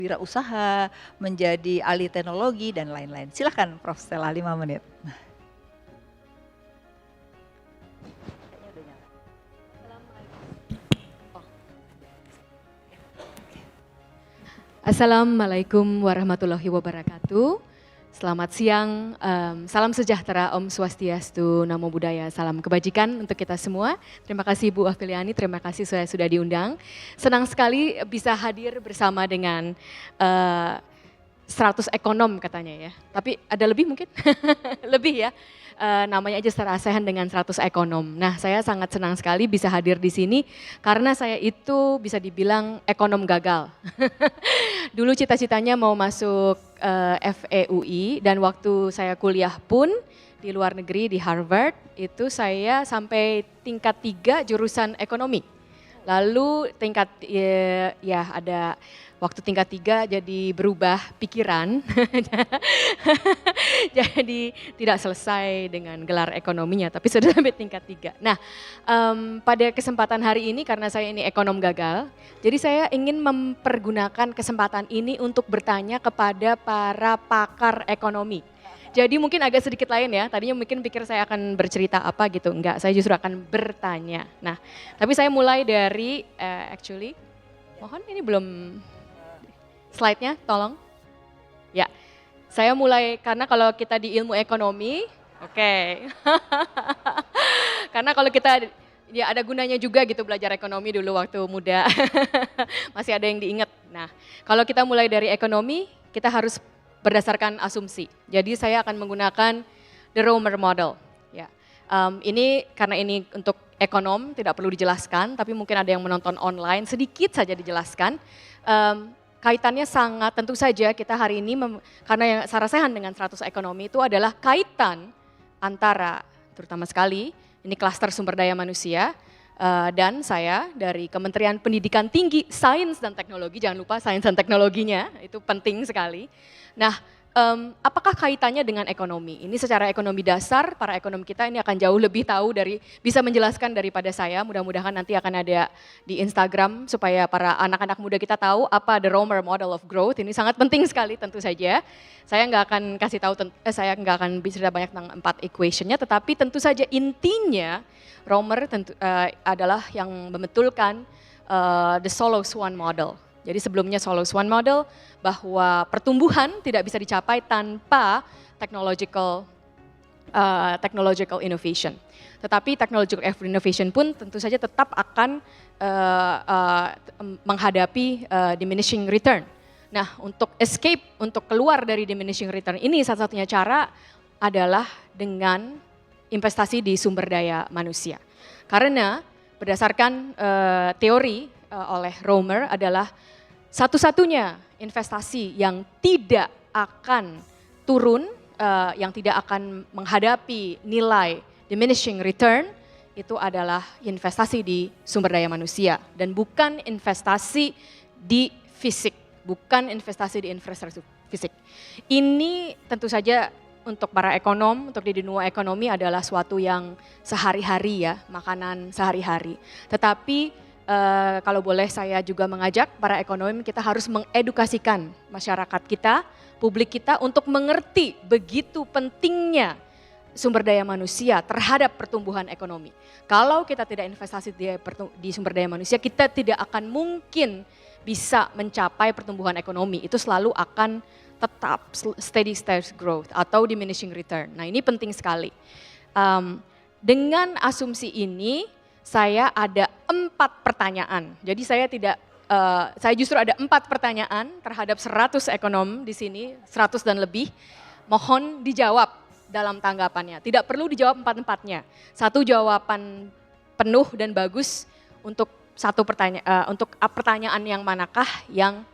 wirausaha, menjadi ahli teknologi, dan lain-lain. Silakan Prof. Stella, 5 menit. Assalamualaikum warahmatullahi wabarakatuh. Selamat siang, salam sejahtera, Om Swastiastu, Namo Buddhaya, salam kebajikan untuk kita semua. Terima kasih Bu Afiliani, terima kasih saya sudah diundang. Senang sekali bisa hadir bersama dengan 100 ekonom katanya ya, tapi ada lebih mungkin? Lebih ya. Namanya aja Setara ASEAN dengan 100 ekonom. Nah, saya sangat senang sekali bisa hadir di sini karena saya itu bisa dibilang ekonom gagal. Dulu cita-citanya mau masuk FEUI dan waktu saya kuliah pun di luar negeri di Harvard itu saya sampai tingkat 3 jurusan ekonomi. Lalu tingkat ya ada waktu tingkat 3 jadi berubah pikiran, jadi tidak selesai dengan gelar ekonominya, tapi sudah sampai tingkat 3. Nah, pada kesempatan hari ini karena saya ini ekonom gagal, jadi saya ingin mempergunakan kesempatan ini untuk bertanya kepada para pakar ekonomi. Jadi mungkin agak sedikit lain ya, tadinya mungkin pikir saya akan bercerita apa gitu, enggak, saya justru akan bertanya. Nah, tapi saya mulai dari, mohon ini belum, slide-nya tolong. Ya, saya mulai karena kalau kita di ilmu ekonomi, oke. Karena kalau kita, ya ada gunanya juga gitu belajar ekonomi dulu waktu muda, masih ada yang diingat. Nah, kalau kita mulai dari ekonomi, kita harus berdasarkan asumsi. Jadi saya akan menggunakan the Romer model. Ya, ini karena ini untuk ekonom tidak perlu dijelaskan, tapi mungkin ada yang menonton online sedikit saja dijelaskan. Kaitannya sangat tentu saja kita hari ini karena yang Setara ASEAN dengan 100 ekonomi itu adalah kaitan antara terutama sekali ini klaster sumber daya manusia dan saya dari Kementerian Pendidikan Tinggi, Sains dan Teknologi, jangan lupa sains dan teknologinya itu penting sekali. Nah, apakah kaitannya dengan ekonomi? Ini secara ekonomi dasar, para ekonom kita ini akan jauh lebih tahu bisa menjelaskan daripada saya. Mudah-mudahan nanti akan ada di Instagram supaya para anak-anak muda kita tahu apa the Romer Model of Growth. Ini sangat penting sekali tentu saja. Saya nggak akan kasih tahu, saya nggak akan bicara banyak tentang 4 equation-nya, tetapi tentu saja intinya Romer adalah yang membetulkan the Solow Swan Model. Jadi sebelumnya Solow Swan Model bahwa pertumbuhan tidak bisa dicapai tanpa technological innovation. Tetapi technological innovation pun tentu saja tetap akan menghadapi diminishing return. Nah, untuk escape, untuk keluar dari diminishing return ini satu-satunya cara adalah dengan investasi di sumber daya manusia. Karena berdasarkan teori oleh Romer adalah satu-satunya investasi yang tidak akan turun, yang tidak akan menghadapi nilai diminishing return, itu adalah investasi di sumber daya manusia. Dan bukan investasi di fisik, bukan investasi di infrastruktur fisik. Ini tentu saja untuk para ekonom, untuk di dunia ekonomi adalah suatu yang sehari-hari ya, makanan sehari-hari. Tetapi kalau boleh saya juga mengajak para ekonom, kita harus mengedukasikan masyarakat kita, publik kita untuk mengerti begitu pentingnya sumber daya manusia terhadap pertumbuhan ekonomi. Kalau kita tidak investasi di sumber daya manusia, kita tidak akan mungkin bisa mencapai pertumbuhan ekonomi. Itu selalu akan tetap steady state growth atau diminishing return. Nah, ini penting sekali. Dengan asumsi ini, saya ada 4 pertanyaan. Jadi saya justru ada 4 pertanyaan terhadap 100 ekonom di sini, 100 dan lebih. Mohon dijawab dalam tanggapannya. Tidak perlu dijawab 4-4-nya. Satu jawaban penuh dan bagus untuk untuk pertanyaan yang manakah yang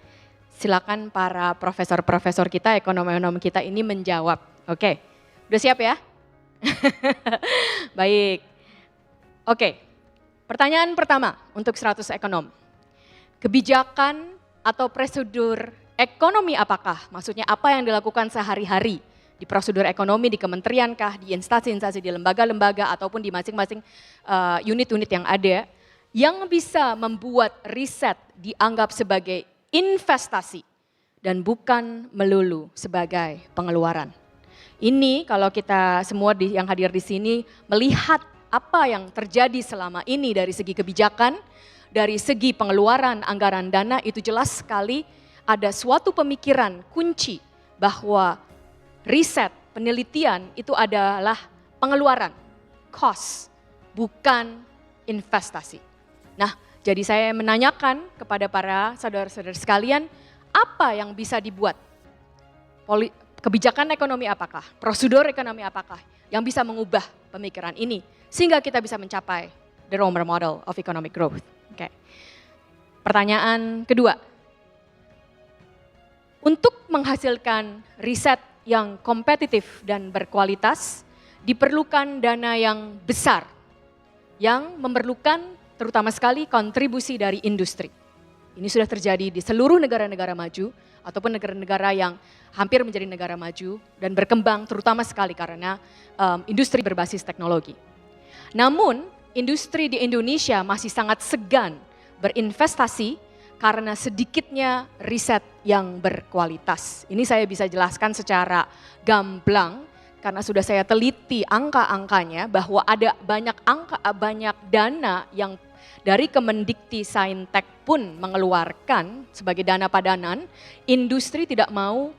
silakan para profesor-profesor kita, ekonom-ekonom kita ini menjawab. Oke, udah siap ya? Baik. Oke. Pertanyaan pertama untuk 100 ekonom. Kebijakan atau prosedur ekonomi apakah? Maksudnya apa yang dilakukan sehari-hari di prosedur ekonomi di kementerian kah, di instansi-instansi, di lembaga-lembaga ataupun di masing-masing unit-unit yang ada yang bisa membuat riset dianggap sebagai investasi dan bukan melulu sebagai pengeluaran. Ini kalau kita semua yang hadir di sini melihat apa yang terjadi selama ini dari segi kebijakan, dari segi pengeluaran anggaran dana, itu jelas sekali ada suatu pemikiran kunci bahwa riset, penelitian itu adalah pengeluaran, cost, bukan investasi. Nah, jadi saya menanyakan kepada para saudara-saudara sekalian, apa yang bisa dibuat? Kebijakan ekonomi apakah? Prosedur ekonomi apakah yang bisa mengubah pemikiran ini sehingga kita bisa mencapai the Romer model of economic growth? Oke. Pertanyaan kedua. Untuk menghasilkan riset yang kompetitif dan berkualitas, diperlukan dana yang besar yang memerlukan terutama sekali kontribusi dari industri. Ini sudah terjadi di seluruh negara-negara maju ataupun negara-negara yang hampir menjadi negara maju dan berkembang terutama sekali karena industri berbasis teknologi. Namun industri di Indonesia masih sangat segan berinvestasi karena sedikitnya riset yang berkualitas. Ini saya bisa jelaskan secara gamblang karena sudah saya teliti angka-angkanya bahwa ada banyak dana yang dari Kemendikti Saintek pun mengeluarkan sebagai dana padanan, industri tidak mau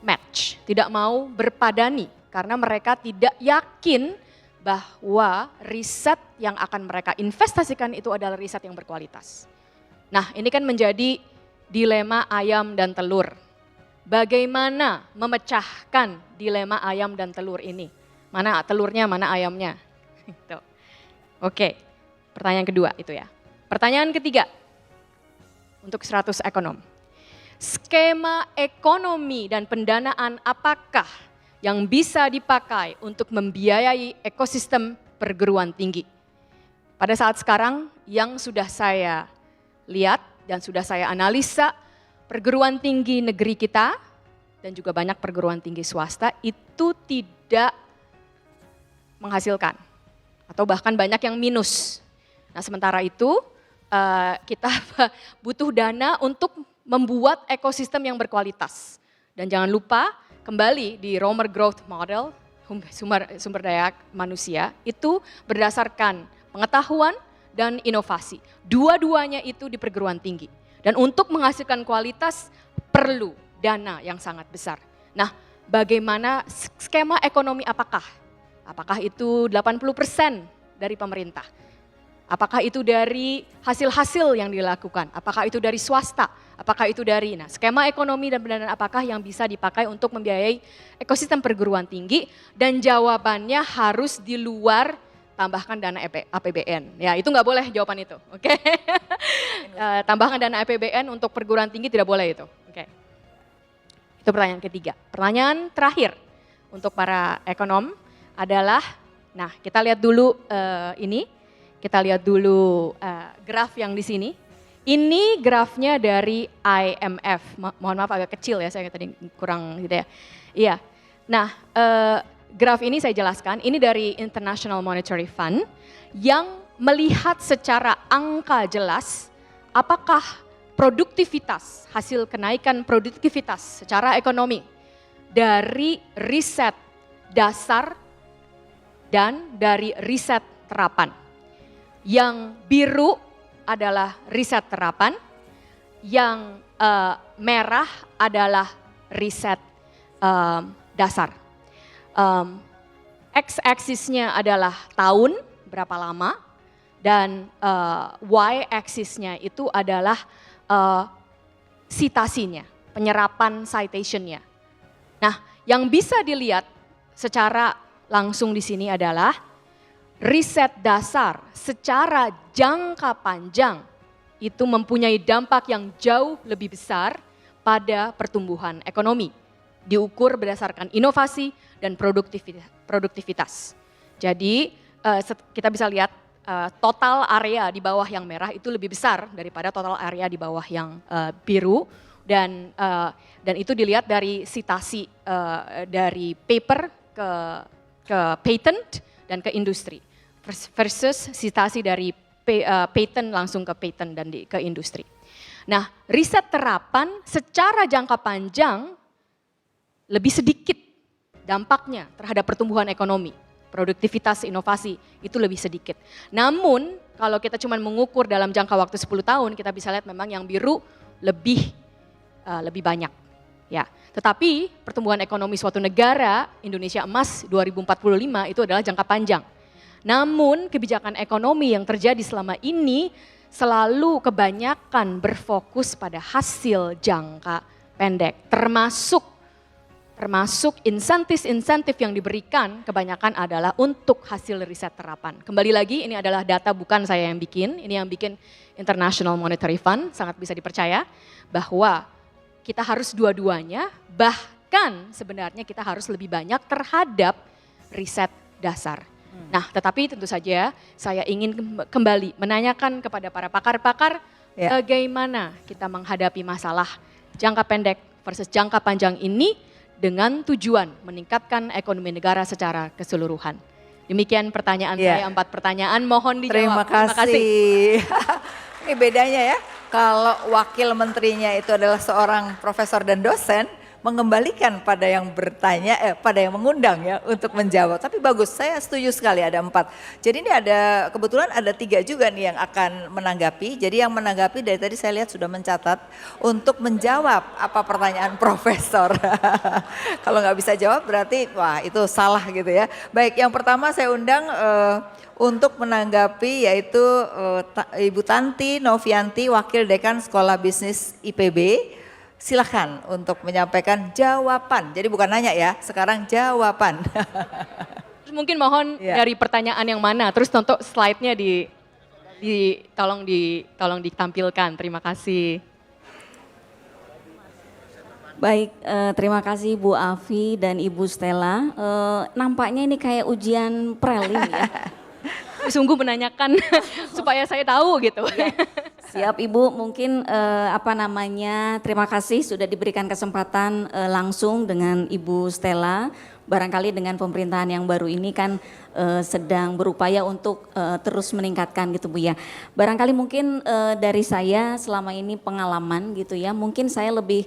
match, tidak mau berpadani karena mereka tidak yakin bahwa riset yang akan mereka investasikan itu adalah riset yang berkualitas. Nah, ini kan menjadi dilema ayam dan telur. Bagaimana memecahkan dilema ayam dan telur ini? Mana telurnya, mana ayamnya? Oke, pertanyaan kedua itu ya. Pertanyaan ketiga, untuk 100 ekonom. Skema ekonomi dan pendanaan apakah yang bisa dipakai untuk membiayai ekosistem perguruan tinggi? Pada saat sekarang yang sudah saya lihat dan sudah saya analisa, perguruan tinggi negeri kita dan juga banyak perguruan tinggi swasta itu tidak menghasilkan atau bahkan banyak yang minus. Nah, sementara itu kita butuh dana untuk membuat ekosistem yang berkualitas. Dan jangan lupa kembali di Romer Growth Model, sumber daya manusia, itu berdasarkan pengetahuan dan inovasi. Dua-duanya itu di perguruan tinggi. Dan untuk menghasilkan kualitas perlu dana yang sangat besar. Nah, bagaimana skema ekonomi apakah? Apakah itu 80% dari pemerintah? Apakah itu dari hasil-hasil yang dilakukan? Apakah itu dari swasta? Apakah itu dari, skema ekonomi dan pendanaan apakah yang bisa dipakai untuk membiayai ekosistem perguruan tinggi? Dan jawabannya harus di luar tambahkan dana APBN. Ya, itu nggak boleh jawaban itu, oke? Tambahkan dana APBN untuk perguruan tinggi tidak boleh itu, oke? Itu pertanyaan ketiga. Pertanyaan terakhir untuk para ekonom adalah, kita lihat dulu ini. Kita lihat dulu graf yang di sini. Ini grafnya dari IMF. Mohon maaf agak kecil ya, saya tadi kurang gitu ya. Iya. Nah, graf ini saya jelaskan. Ini dari International Monetary Fund yang melihat secara angka jelas apakah produktivitas, hasil kenaikan produktivitas secara ekonomi dari riset dasar dan dari riset terapan. Yang biru adalah riset terapan, yang merah adalah riset dasar. X-axisnya adalah tahun, berapa lama, dan Y-axisnya itu adalah citasinya, penyerapan citationnya. Nah, yang bisa dilihat secara langsung di sini adalah riset dasar secara jangka panjang itu mempunyai dampak yang jauh lebih besar pada pertumbuhan ekonomi. Diukur berdasarkan inovasi dan produktivitas. Jadi kita bisa lihat total area di bawah yang merah itu lebih besar daripada total area di bawah yang biru. Dan itu dilihat dari citasi dari paper ke patent dan ke industri. Versus citasi dari patent langsung ke patent dan ke industri. Nah, riset terapan secara jangka panjang lebih sedikit dampaknya terhadap pertumbuhan ekonomi, produktivitas, inovasi itu lebih sedikit. Namun kalau kita cuma mengukur dalam jangka waktu 10 tahun, kita bisa lihat memang yang biru lebih banyak. Ya, tetapi pertumbuhan ekonomi suatu negara, Indonesia Emas 2045 itu adalah jangka panjang. Namun kebijakan ekonomi yang terjadi selama ini selalu kebanyakan berfokus pada hasil jangka pendek, termasuk insentif yang diberikan kebanyakan adalah untuk hasil riset terapan. Kembali lagi, ini adalah data bukan saya yang bikin, ini yang bikin International Monetary Fund, sangat bisa dipercaya bahwa kita harus dua-duanya, bahkan sebenarnya kita harus lebih banyak terhadap riset dasar. Nah, tetapi tentu saja saya ingin kembali menanyakan kepada para pakar-pakar bagaimana kita menghadapi masalah jangka pendek versus jangka panjang ini dengan tujuan meningkatkan ekonomi negara secara keseluruhan. Demikian pertanyaan saya, 4 pertanyaan, mohon dijawab. Terima kasih. Ini bedanya ya, kalau wakil menterinya itu adalah seorang profesor dan dosen, mengembalikan pada yang bertanya, pada yang mengundang ya untuk menjawab. Tapi bagus, saya setuju sekali ada 4. Jadi ini kebetulan ada 3 juga nih yang akan menanggapi. Jadi yang menanggapi dari tadi saya lihat sudah mencatat untuk menjawab apa pertanyaan profesor. Kalau nggak bisa jawab berarti wah itu salah gitu ya. Baik, yang pertama saya undang untuk menanggapi yaitu Ibu Tanti Novianti, Wakil Dekan Sekolah Bisnis IPB. Silakan untuk menyampaikan jawaban. Jadi bukan nanya ya, sekarang jawaban. Terus mungkin mohon dari pertanyaan yang mana, terus untuk slide-nya tolong ditampilkan. Terima kasih. Baik, terima kasih Bu Afi dan Ibu Stella. Nampaknya ini kayak ujian prelim ya. Sungguh menanyakan supaya saya tahu gitu. Siap Ibu, mungkin terima kasih sudah diberikan kesempatan langsung dengan Ibu Stella. Barangkali dengan pemerintahan yang baru ini kan sedang berupaya untuk terus meningkatkan gitu Bu ya. Barangkali mungkin dari saya selama ini pengalaman gitu ya, mungkin saya lebih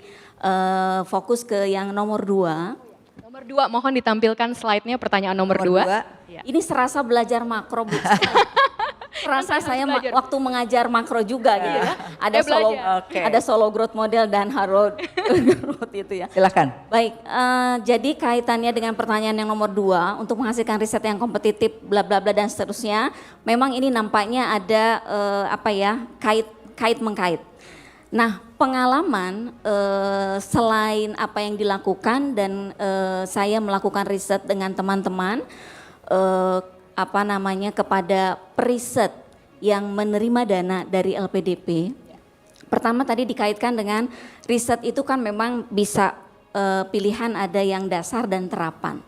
fokus ke yang nomor 2. Nomor 2, mohon ditampilkan slide-nya pertanyaan nomor 2. Ya. Ini serasa belajar makro Bu. Serasa saya waktu mengajar makro juga gitu ya. Ada solo growth model dan hard growth itu ya. Silakan. Baik, jadi kaitannya dengan pertanyaan yang nomor 2 untuk menghasilkan riset yang kompetitif bla bla bla dan seterusnya. Memang ini nampaknya ada kait-mengkait. Nah, pengalaman selain apa yang dilakukan dan saya melakukan riset dengan teman-teman kepada periset yang menerima dana dari LPDP. Pertama tadi dikaitkan dengan riset itu kan memang bisa pilihan ada yang dasar dan terapan.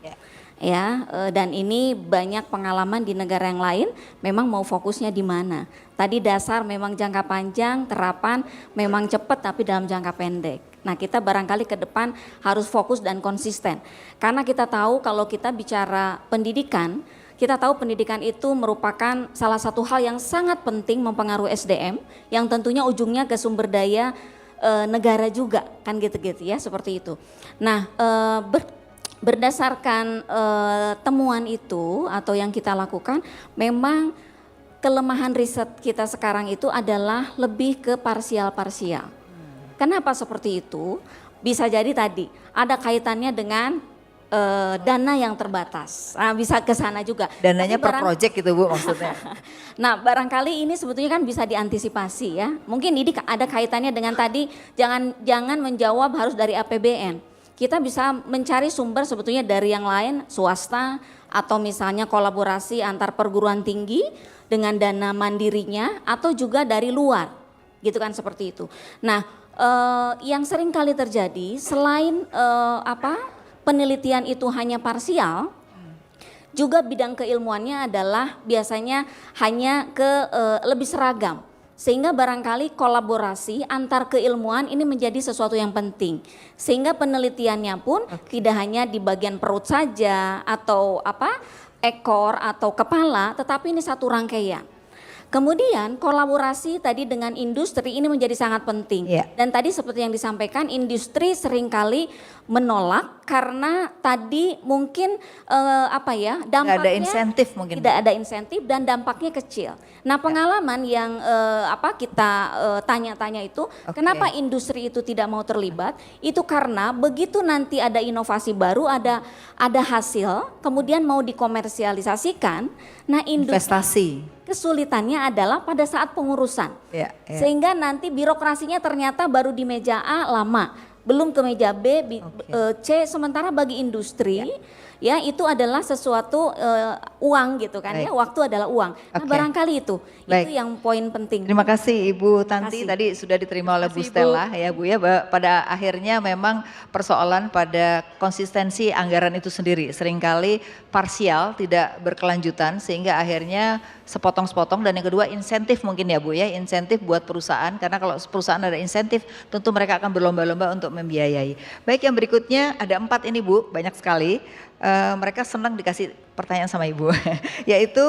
Dan ini banyak pengalaman di negara yang lain memang mau fokusnya di mana. Tadi dasar memang jangka panjang, terapan memang cepat tapi dalam jangka pendek. Nah, kita barangkali ke depan harus fokus dan konsisten. Karena kita tahu kalau kita bicara pendidikan, kita tahu pendidikan itu merupakan salah satu hal yang sangat penting mempengaruhi SDM yang tentunya ujungnya ke sumber daya negara juga kan gitu-gitu ya, seperti itu. Nah, berdasarkan temuan itu atau yang kita lakukan, memang kelemahan riset kita sekarang itu adalah lebih ke parsial-parsial. Kenapa seperti itu? Bisa jadi tadi ada kaitannya dengan dana yang terbatas. Bisa ke sana juga. Dananya per project gitu Bu maksudnya. Nah, barangkali ini sebetulnya kan bisa diantisipasi ya. Mungkin ini ada kaitannya dengan tadi jangan menjawab harus dari APBN. Kita bisa mencari sumber sebetulnya dari yang lain, swasta atau misalnya kolaborasi antar perguruan tinggi dengan dana mandirinya atau juga dari luar, gitu kan seperti itu. Nah, yang sering kali terjadi selain penelitian itu hanya parsial, juga bidang keilmuannya adalah biasanya hanya lebih seragam. Sehingga barangkali kolaborasi antar keilmuan ini menjadi sesuatu yang penting. Sehingga penelitiannya pun tidak hanya di bagian perut saja atau ekor atau kepala, tetapi ini satu rangkaian. Kemudian kolaborasi tadi dengan industri ini menjadi sangat penting. Iya. Dan tadi seperti yang disampaikan, industri seringkali menolak karena tadi mungkin dampaknya ada insentif mungkin. tidak ada insentif dan dampaknya kecil. Nah, pengalaman yang kita tanya-tanya itu, Oke. kenapa industri itu tidak mau terlibat? Itu karena begitu nanti ada inovasi baru, ada hasil, kemudian mau dikomersialisasikan. Nah, industri Investasi. kesulitannya adalah pada saat pengurusan. Ya, ya. Sehingga nanti birokrasinya ternyata baru di meja A lama, belum ke meja B, C. Sementara bagi industri ya itu adalah sesuatu uang gitu kan ya, Baik. waktu adalah uang. Nah, Oke. barangkali itu Baik. yang poin penting. Terima kasih Ibu Tanti, Kasih. tadi sudah diterima oleh Bu kasih, Bu. Stella ya Bu ya. Pada akhirnya memang persoalan pada konsistensi anggaran itu sendiri seringkali parsial, tidak berkelanjutan sehingga akhirnya sepotong-sepotong. Dan yang kedua insentif mungkin ya Bu ya, insentif buat perusahaan karena kalau perusahaan ada insentif tentu mereka akan berlomba-lomba untuk membiayai. Baik, yang berikutnya ada 4 ini Bu, banyak sekali. Mereka senang dikasih pertanyaan sama Ibu yaitu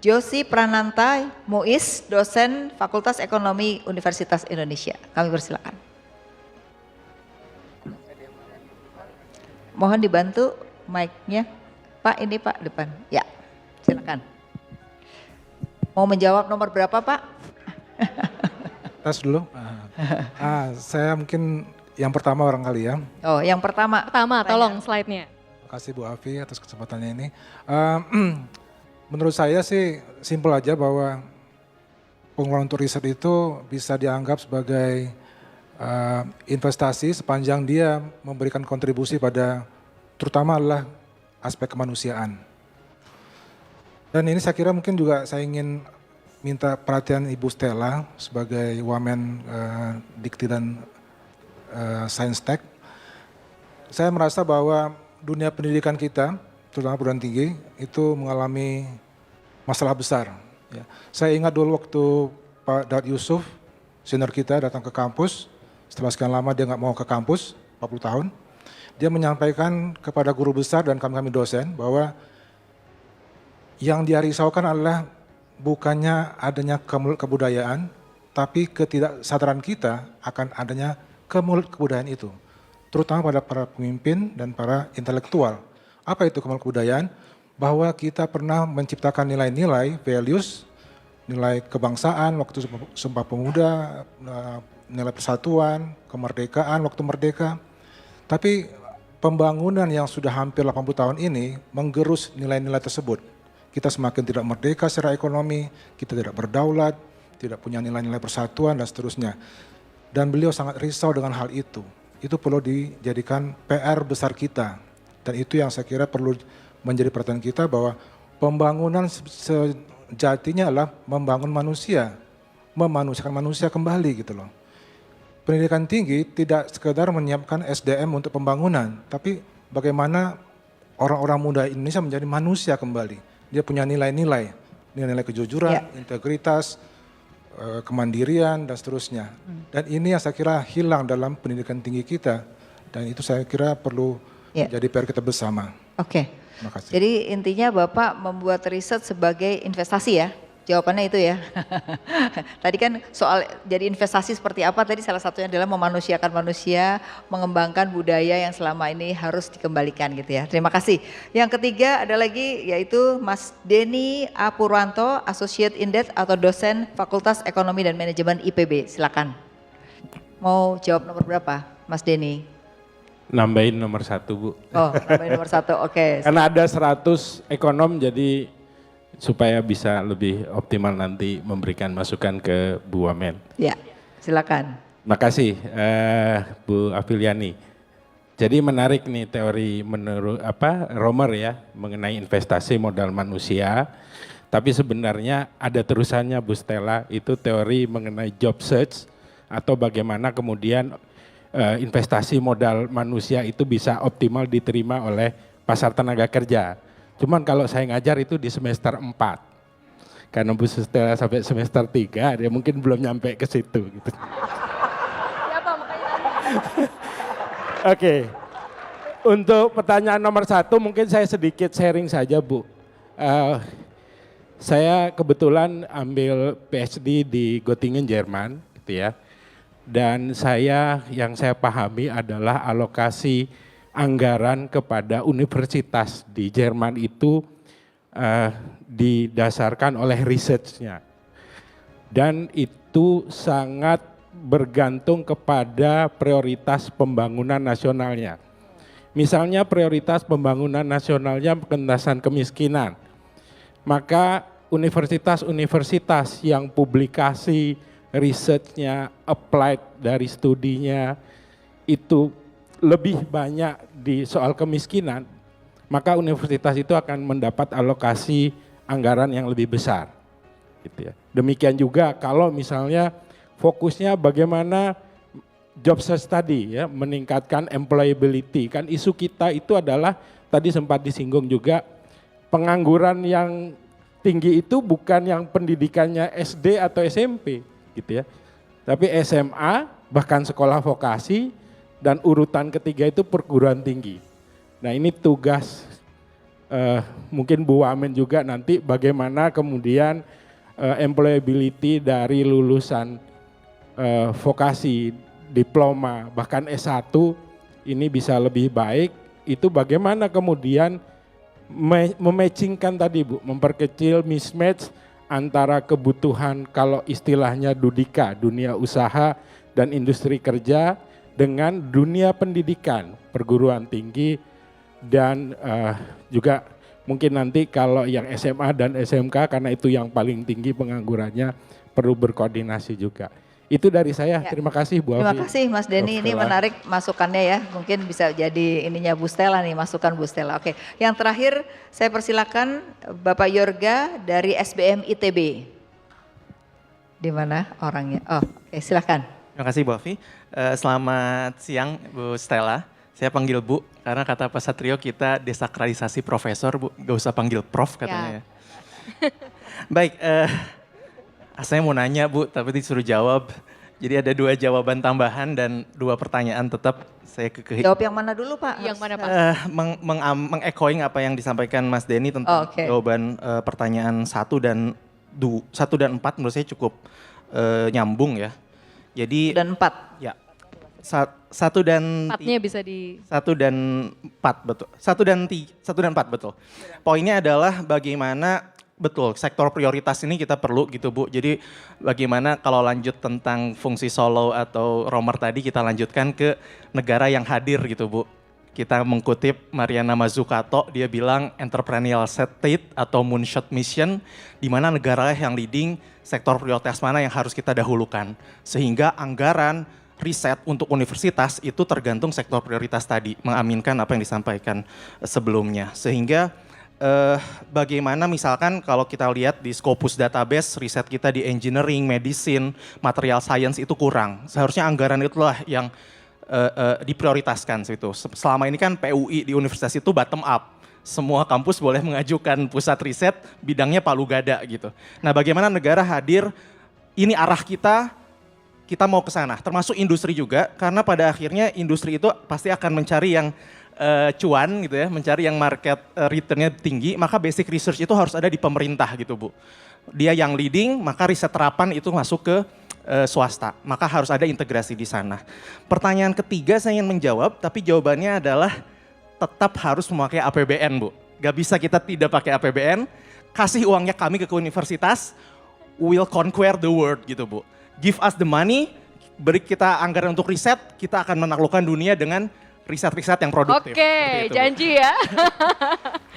Josi Prananta Muiz, dosen Fakultas Ekonomi Universitas Indonesia. Kami persilakan. Mohon dibantu mic-nya. Pak, ini Pak depan. Ya, silakan. Mau menjawab nomor berapa Pak? Tes dulu. Saya mungkin yang pertama barangkali ya. Oh, yang pertama. Pertama, tolong slide-nya. Terima kasih Bu Afi atas kesempatannya ini. Menurut saya sih simpel aja bahwa pengeluaran untuk riset itu bisa dianggap sebagai investasi sepanjang dia memberikan kontribusi pada terutama adalah aspek kemanusiaan. Dan ini saya kira mungkin juga saya ingin minta perhatian Ibu Stella sebagai Wamen Dikti dan Saintek. Saya merasa bahwa dunia pendidikan kita, terutama perguruan tinggi, itu mengalami masalah besar. Ya. Saya ingat dulu waktu Pak Daud Yusuf, senior kita datang ke kampus, setelah sekian lama dia nggak mau ke kampus, 40 tahun, dia menyampaikan kepada guru besar dan kami dosen bahwa yang dia risaukan adalah bukannya adanya kebudayaan, tapi ketidaksadaran kita akan adanya kebudayaan itu. Terutama pada para pemimpin dan para intelektual. Apa itu kebudayaan? Bahwa kita pernah menciptakan nilai-nilai, values, nilai kebangsaan waktu Sumpah Pemuda, nilai persatuan, kemerdekaan waktu merdeka. Tapi pembangunan yang sudah hampir 80 tahun ini menggerus nilai-nilai tersebut. Kita semakin tidak merdeka secara ekonomi, kita tidak berdaulat, tidak punya nilai-nilai persatuan dan seterusnya. Dan beliau sangat risau dengan hal itu. Itu perlu dijadikan PR besar kita. Dan itu yang saya kira perlu menjadi perhatian kita bahwa pembangunan sejatinya adalah membangun manusia, memanusiakan manusia kembali gitu loh. Pendidikan tinggi tidak sekedar menyiapkan SDM untuk pembangunan, tapi bagaimana orang-orang muda Indonesia menjadi manusia kembali. Dia punya nilai-nilai, nilai-nilai kejujuran, integritas, kemandirian dan seterusnya. Dan ini yang saya kira hilang dalam pendidikan tinggi kita dan itu saya kira perlu jadi PR kita bersama. Oke. Terima kasih. Jadi intinya Bapak membuat riset sebagai investasi ya? Jawabannya itu ya. Tadi kan soal jadi investasi seperti apa tadi salah satunya adalah memanusiakan manusia, mengembangkan budaya yang selama ini harus dikembalikan gitu ya. Terima kasih. Yang ketiga ada lagi yaitu Mas Denny A. Purwanto, Associate Indet atau dosen Fakultas Ekonomi dan Manajemen IPB. Silakan. Mau jawab nomor berapa Mas Denny? Nambahin nomor 1 Bu. Oh, nambahin nomor 1, oke. Karena ada 100 ekonom jadi supaya bisa lebih optimal nanti memberikan masukan ke Bu Wamen. Ya, silakan. Makasih Bu Afiliani. Jadi menarik nih teori menurut Romer ya mengenai investasi modal manusia. Tapi sebenarnya ada terusannya Bu Stella, itu teori mengenai job search atau bagaimana kemudian investasi modal manusia itu bisa optimal diterima oleh pasar tenaga kerja. Cuman kalau saya ngajar itu di semester 4. Karena Bu Stella sampai semester 3, dia mungkin belum nyampe ke situ gitu. Siapa makanya? Oke. Untuk pertanyaan nomor 1 mungkin saya sedikit sharing saja Bu. Saya kebetulan ambil PhD di Göttingen, Jerman, gitu ya. Dan yang saya pahami adalah alokasi anggaran kepada universitas di Jerman itu didasarkan oleh research-nya. Dan itu sangat bergantung kepada prioritas pembangunan nasionalnya. Misalnya prioritas pembangunan nasionalnya pengentasan kemiskinan. Maka universitas-universitas yang publikasi research-nya, applied dari studinya itu lebih banyak di soal kemiskinan, maka universitas itu akan mendapat alokasi anggaran yang lebih besar. Gitu ya. Demikian juga kalau misalnya fokusnya bagaimana job search tadi ya, meningkatkan employability. Kan isu kita itu adalah tadi sempat disinggung juga, pengangguran yang tinggi itu bukan yang pendidikannya SD atau SMP gitu ya. Tapi SMA, bahkan sekolah vokasi, dan urutan ketiga itu perguruan tinggi. Nah ini tugas mungkin Bu Wamen juga nanti bagaimana kemudian employability dari lulusan vokasi, diploma, bahkan S1 ini bisa lebih baik. Itu bagaimana kemudian mematchingkan tadi Bu, memperkecil mismatch antara kebutuhan kalau istilahnya Dudika, dunia usaha dan industri kerja dengan dunia pendidikan, perguruan tinggi dan juga mungkin nanti kalau yang SMA dan SMK karena itu yang paling tinggi penganggurannya perlu berkoordinasi juga. Itu dari saya. Ya. Terima kasih Bu Terima Alfi. kasih Mas Denny, ini menarik masukannya ya. Mungkin bisa jadi ininya Bu Stella nih, masukan Bu Stella. Oke, yang terakhir saya persilakan Bapak Yorga dari SBM ITB. Di mana orangnya? Oh, oke, silakan. Terima kasih Bu Alfi. Selamat siang Bu Stella. Saya panggil Bu karena kata Pak Satrio kita desakralisasi profesor Bu, gak usah panggil prof katanya. Ya. Baik, saya mau nanya Bu, tapi disuruh jawab. Jadi ada 2 jawaban tambahan dan 2 pertanyaan tetap saya Jawab yang mana dulu Pak? Yang mana Pak? Meng-echoing apa yang disampaikan Mas Denny tentang jawaban pertanyaan 1 dan 4 menurut saya cukup nyambung ya. Jadi 1 dan 4. Ya. 1 dan 4-nya bisa di 1 dan 4 betul. 1 dan 4 betul. Poinnya adalah bagaimana betul, sektor prioritas ini kita perlu gitu Bu. Jadi bagaimana kalau lanjut tentang fungsi solo atau romer tadi kita lanjutkan ke negara yang hadir gitu Bu. Kita mengutip Mariana Mazzucato, dia bilang entrepreneurial state atau moonshot mission, di mana negara yang leading sektor prioritas mana yang harus kita dahulukan. Sehingga anggaran riset untuk universitas itu tergantung sektor prioritas tadi, mengaminkan apa yang disampaikan sebelumnya. Sehingga bagaimana misalkan kalau kita lihat di Scopus database riset kita di engineering, medicine, material science itu kurang. Seharusnya anggaran itulah yang diprioritaskan situ. Selama ini kan PUI di universitas itu bottom up. Semua kampus boleh mengajukan pusat riset, bidangnya palu gada gitu. Nah, bagaimana negara hadir, ini arah kita mau ke sana. Termasuk industri juga, karena pada akhirnya industri itu pasti akan mencari yang cuan gitu ya, mencari yang market return-nya tinggi, maka basic research itu harus ada di pemerintah gitu Bu. Dia yang leading, maka riset terapan itu masuk ke swasta, maka harus ada integrasi di sana. Pertanyaan ketiga saya ingin menjawab, tapi jawabannya adalah tetap harus memakai APBN Bu. Gak bisa kita tidak pakai APBN, kasih uangnya kami ke universitas, we'll conquer the world gitu Bu. Give us the money, beri kita anggaran untuk riset, kita akan menaklukkan dunia dengan riset-riset yang produktif. Oke, janji ya.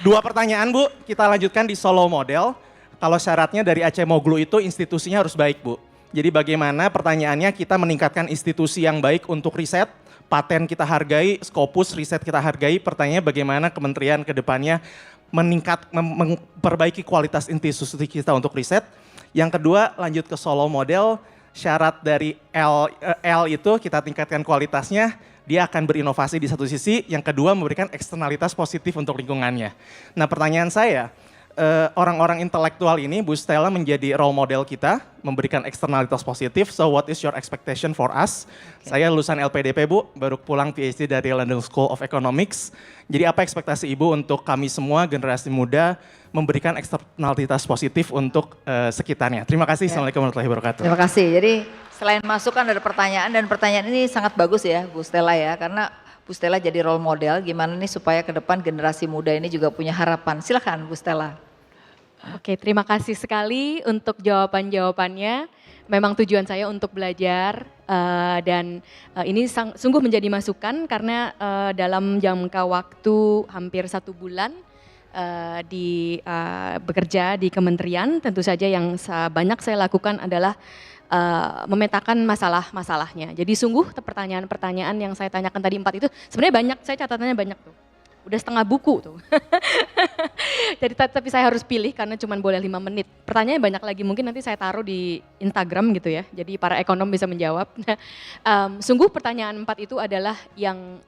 2 pertanyaan Bu, kita lanjutkan di Solo Model. Kalau syaratnya dari Acemoglu itu institusinya harus baik Bu. Jadi bagaimana pertanyaannya kita meningkatkan institusi yang baik untuk riset, paten kita hargai, Scopus riset kita hargai. Pertanyaannya bagaimana kementerian ke depannya memperbaiki kualitas institusi kita untuk riset. Yang kedua lanjut ke Solo Model, syarat dari L itu kita tingkatkan kualitasnya, dia akan berinovasi di satu sisi, yang kedua memberikan eksternalitas positif untuk lingkungannya. Nah pertanyaan saya, orang-orang intelektual ini, Bu Stella menjadi role model kita, memberikan eksternalitas positif. So what is your expectation for us? Saya lulusan LPDP Bu, baru pulang PhD dari London School of Economics. Jadi apa ekspektasi Ibu untuk kami semua generasi muda memberikan eksternalitas positif untuk sekitarnya? Terima kasih. Assalamualaikum warahmatullahi wabarakatuh. Terima kasih. Jadi selain masukan ada pertanyaan, dan pertanyaan ini sangat bagus ya Bu Stella ya, karena Bu Stella jadi role model gimana nih supaya ke depan generasi muda ini juga punya harapan. Silakan Bu Stella. Oke, terima kasih sekali untuk jawaban-jawabannya. Memang tujuan saya untuk belajar dan ini sungguh menjadi masukan karena dalam jangka waktu hampir 1 bulan bekerja di kementerian, tentu saja yang banyak saya lakukan adalah memetakan masalah-masalahnya. Jadi sungguh pertanyaan-pertanyaan yang saya tanyakan tadi 4 itu sebenarnya banyak, saya catatannya banyak tuh. Udah setengah buku tuh. Jadi tapi saya harus pilih karena cuma boleh 5 menit. Pertanyaannya banyak lagi, mungkin nanti saya taruh di Instagram gitu ya. Jadi para ekonom bisa menjawab. Sungguh pertanyaan 4 itu adalah yang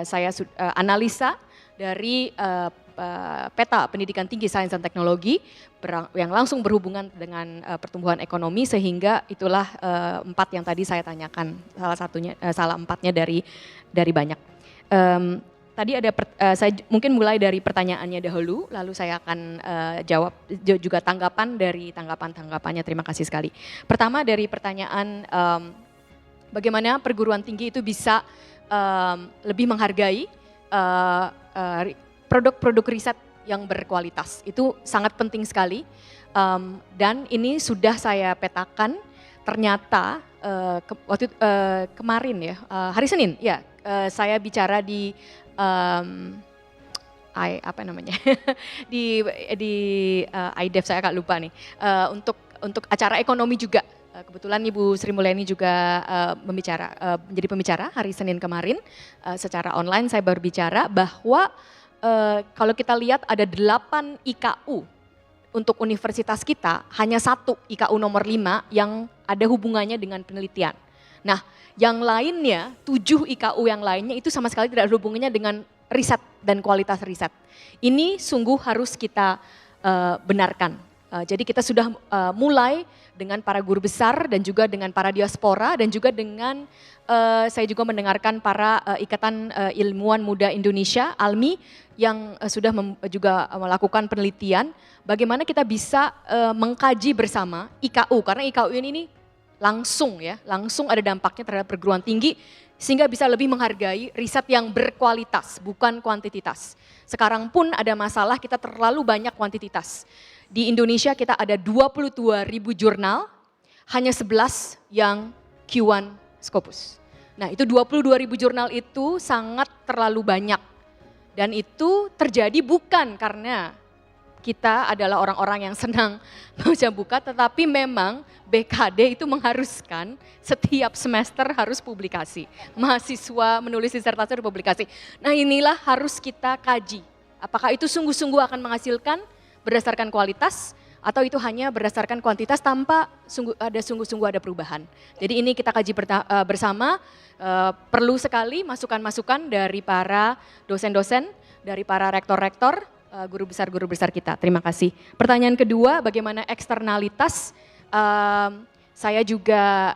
saya analisa dari peta pendidikan tinggi sains dan teknologi yang langsung berhubungan dengan pertumbuhan ekonomi, sehingga itulah 4 yang tadi saya tanyakan, salah 4-nya dari banyak. Tadi ada saya mungkin mulai dari pertanyaannya dahulu, lalu saya akan jawab juga tanggapan dari tanggapannya. Terima kasih sekali. Pertama dari pertanyaan bagaimana perguruan tinggi itu bisa lebih menghargai produk-produk riset yang berkualitas. Itu sangat penting sekali, dan ini sudah saya petakan. Ternyata waktu kemarin ya, hari Senin ya, saya bicara di di IDEF, saya agak lupa nih, untuk acara ekonomi juga. Kebetulan Ibu Sri Mulyani juga menjadi pembicara hari Senin kemarin, secara online saya berbicara bahwa kalau kita lihat ada 8 IKU untuk universitas kita, hanya 1 IKU nomor 5 yang ada hubungannya dengan penelitian. Nah, yang lainnya, 7 IKU yang lainnya itu sama sekali tidak ada hubungannya dengan riset dan kualitas riset. Ini sungguh harus kita benarkan. Jadi kita sudah mulai dengan para guru besar dan juga dengan para diaspora dan juga dengan saya juga mendengarkan para Ikatan Ilmuwan Muda Indonesia, ALMI, yang sudah juga melakukan penelitian bagaimana kita bisa mengkaji bersama IKU, karena IKU ini langsung ada dampaknya terhadap perguruan tinggi, sehingga bisa lebih menghargai riset yang berkualitas, bukan kuantitas. Sekarang pun ada masalah kita terlalu banyak kuantitas. Di Indonesia kita ada 22.000 jurnal, hanya 11 yang Q1 Scopus. Nah, itu 22.000 jurnal itu sangat terlalu banyak. Dan itu terjadi bukan karena kita adalah orang-orang yang senang baca buku, tetapi memang BKD itu mengharuskan setiap semester harus publikasi. Mahasiswa menulis disertasi harus publikasi. Nah, inilah harus kita kaji. Apakah itu sungguh-sungguh akan menghasilkan berdasarkan kualitas, atau itu hanya berdasarkan kuantitas tanpa sungguh-sungguh ada perubahan. Jadi ini kita kaji bersama, perlu sekali masukan-masukan dari para dosen-dosen, dari para rektor-rektor, guru besar kita. Terima kasih. Pertanyaan kedua, bagaimana eksternalitas? Saya juga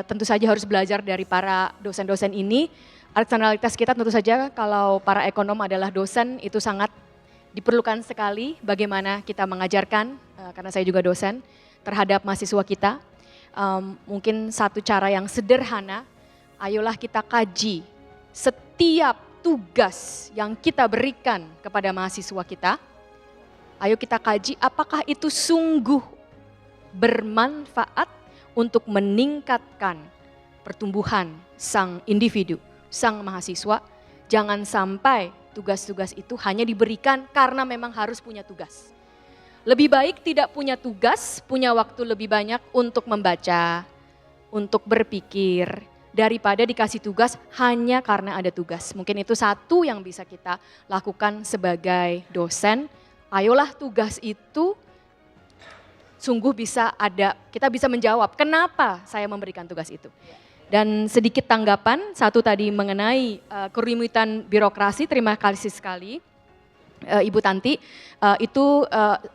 tentu saja harus belajar dari para dosen-dosen ini. Eksternalitas kita tentu saja kalau para ekonom adalah dosen, itu sangat diperlukan sekali bagaimana kita mengajarkan, karena saya juga dosen, terhadap mahasiswa kita. Mungkin satu cara yang sederhana, ayolah kita kaji setiap tugas yang kita berikan kepada mahasiswa kita. Ayo kita kaji apakah itu sungguh bermanfaat untuk meningkatkan pertumbuhan sang individu, sang mahasiswa. Jangan sampai tugas-tugas itu hanya diberikan karena memang harus punya tugas. Lebih baik tidak punya tugas, punya waktu lebih banyak untuk membaca, untuk berpikir, daripada dikasih tugas hanya karena ada tugas. Mungkin itu satu yang bisa kita lakukan sebagai dosen. Ayolah tugas itu sungguh bisa ada, kita bisa menjawab kenapa saya memberikan tugas itu. Dan sedikit tanggapan, satu tadi mengenai kerumitan birokrasi, terima kasih sekali. Ibu Tanti, itu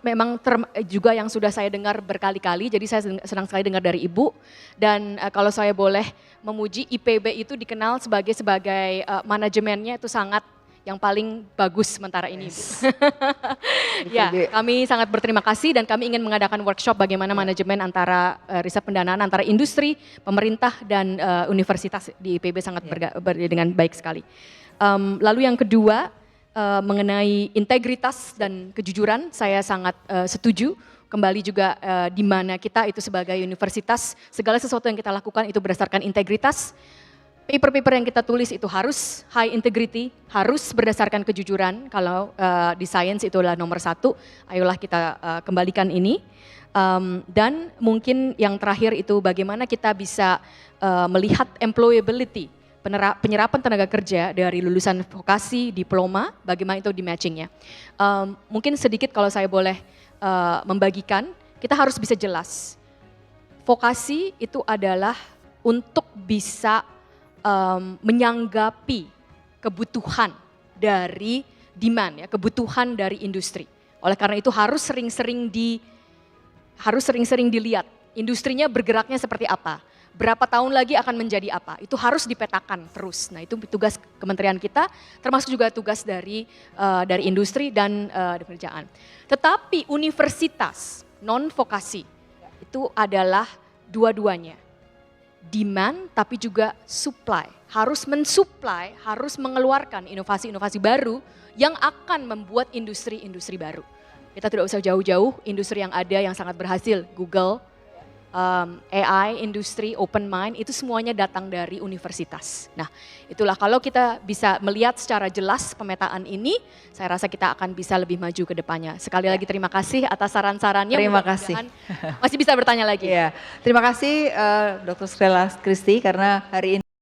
memang juga yang sudah saya dengar berkali-kali, jadi saya senang sekali dengar dari Ibu. Dan kalau saya boleh memuji, IPB itu dikenal sebagai manajemennya itu sangat yang paling bagus sementara ini. Ibu. Ya, kami sangat berterima kasih dan kami ingin mengadakan workshop bagaimana manajemen antara riset pendanaan antara industri, pemerintah dan universitas di IPB sangat dengan baik sekali. Lalu yang kedua, mengenai integritas dan kejujuran, saya sangat setuju. Kembali juga di mana kita itu sebagai universitas, segala sesuatu yang kita lakukan itu berdasarkan integritas. Paper-paper yang kita tulis itu harus high integrity, harus berdasarkan kejujuran. Kalau di science itu adalah nomor 1, ayolah kita kembalikan ini. Dan mungkin yang terakhir itu bagaimana kita bisa melihat employability, penyerapan tenaga kerja dari lulusan vokasi, diploma, bagaimana itu di matchingnya. Mungkin sedikit kalau saya boleh membagikan, kita harus bisa jelas. Vokasi itu adalah untuk bisa menyanggapi kebutuhan dari demand, ya, kebutuhan dari industri. Oleh karena itu harus sering-sering dilihat industrinya bergeraknya seperti apa. Berapa tahun lagi akan menjadi apa, itu harus dipetakan terus. Nah itu tugas kementerian kita, termasuk juga tugas dari industri dan pekerjaan. Tetapi universitas non-vokasi itu adalah dua-duanya. Demand tapi juga supply, harus mensupply, harus mengeluarkan inovasi-inovasi baru yang akan membuat industri-industri baru. Kita tidak usah jauh-jauh, industri yang ada yang sangat berhasil, Google, AI, industri, open mind, itu semuanya datang dari universitas. Nah itulah kalau kita bisa melihat secara jelas pemetaan ini, saya rasa kita akan bisa lebih maju ke depannya. Sekali lagi terima kasih atas saran-sarannya. Terima kasih. Masih bisa bertanya lagi. Terima kasih Dr. Stella Christy karena hari ini